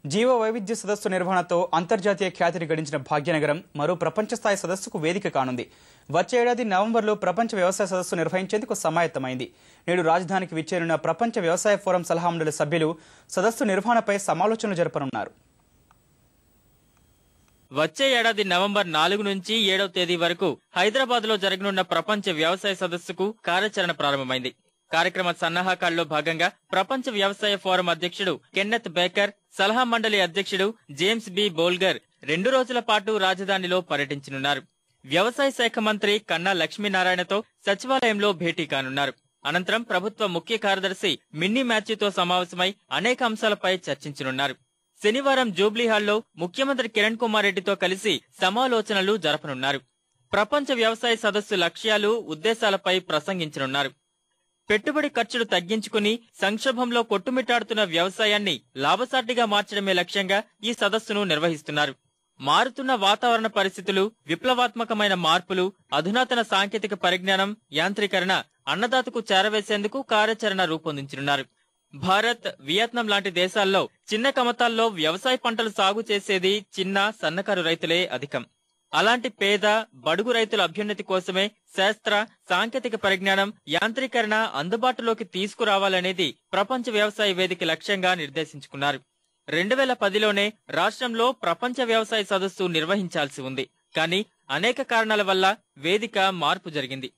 జీవ వైవిధ్య సదస్సు నిర్వహణతో అంతర్జాతీయ ఖ్యాతిని గడించిన భాగ్యనగరం మరో ప్రపంచ స్థాయి సదస్సుకు వేదిక కానుంది. వచ్చే ఏడాది నవంబర్లో ప్రపంచ వ్యవసాయ సదస్సు నిర్వహించేందుకు సమాయత్తమైంది. నేడు రాజధానికి విచ్చేరిన ప్రపంచ వ్యవసాయ ఫోరం సలహా మండలి సభ్యులు సదస్సు నిర్వహణపై సమాలోచనలు జరపనున్నారు. వచ్చే ఏడాది నవంబర్ 4 నుంచి 7వ తేదీ వరకు హైదరాబాద్ లో జరగనున్న ప్రపంచ వ్యవసాయ సదస్సుకు కార్యాచరణ ప్రారంభమైంది. కార్యక్రమ సన్నాహకాల్లో భాగంగా ప్రపంచ వ్యవసాయ ఫోరం అధ్యక్షుడు కెన్నెత్ బేకర్, సలహా మండలి అధ్యక్షుడు జేమ్స్ బి బోల్గర్ 2 రోజుల పాటు రాజధానిలో పర్యటించనున్నారు. వ్యవసాయ శాఖ మంత్రి కన్నా లక్ష్మీనారాయణతో సచివాలయంలో భేటీ కానున్నారు. అనంతరం ప్రభుత్వ ముఖ్య కార్యదర్శి మిన్నీ మ్యాథ్యూతో సమావేశమై అనేక అంశాలపై చర్చించనున్నారు. శనివారం జూబ్లీ హాల్లో ముఖ్యమంత్రి కిరణ్ కుమార్ రెడ్డితో కలిసి సమాలోచనలు జరపనున్నారు. ప్రపంచ వ్యవసాయ సదస్సు లక్ష్యాలు, ఉద్దేశాలపై ప్రసంగించనున్నారు. పెట్టుబడి ఖర్చులు తగ్గించుకుని సంక్షోభంలో కొట్టుమిట్టాడుతున్న వ్యవసాయాన్ని లాభసాటిగా మార్చడమే లక్ష్యంగా ఈ సదస్సును నిర్వహిస్తున్నారు. మారుతున్న వాతావరణ పరిస్థితులు, విప్లవాత్మకమైన మార్పులు, అధునాతన సాంకేతిక పరిజ్ఞానం, యాంత్రీకరణ అన్నదాతకు చేరవేసేందుకు కార్యాచరణ రూపొందించనున్నారు. భారత్, వియత్నాం లాంటి దేశాల్లో చిన్న కమతాల్లో వ్యవసాయ పంటలు సాగు చేసేది చిన్న, సన్నకారు రైతులే అధికం. అలాంటి పేద, బడుగు రైతుల అభ్యున్నతి కోసమే శాస్త్ర, సాంకేతిక పరిజ్ఞానం, యాంత్రీకరణ అందుబాటులోకి తీసుకురావాలనేది ప్రపంచ వ్యవసాయ వేదిక లక్ష్యంగా నిర్దేశించుకున్నారు. 2010లోనే రాష్ట్రంలో ప్రపంచ వ్యవసాయ సదస్సు నిర్వహించాల్సి ఉంది. కానీ అనేక కారణాల వల్ల వేదిక మార్పు జరిగింది.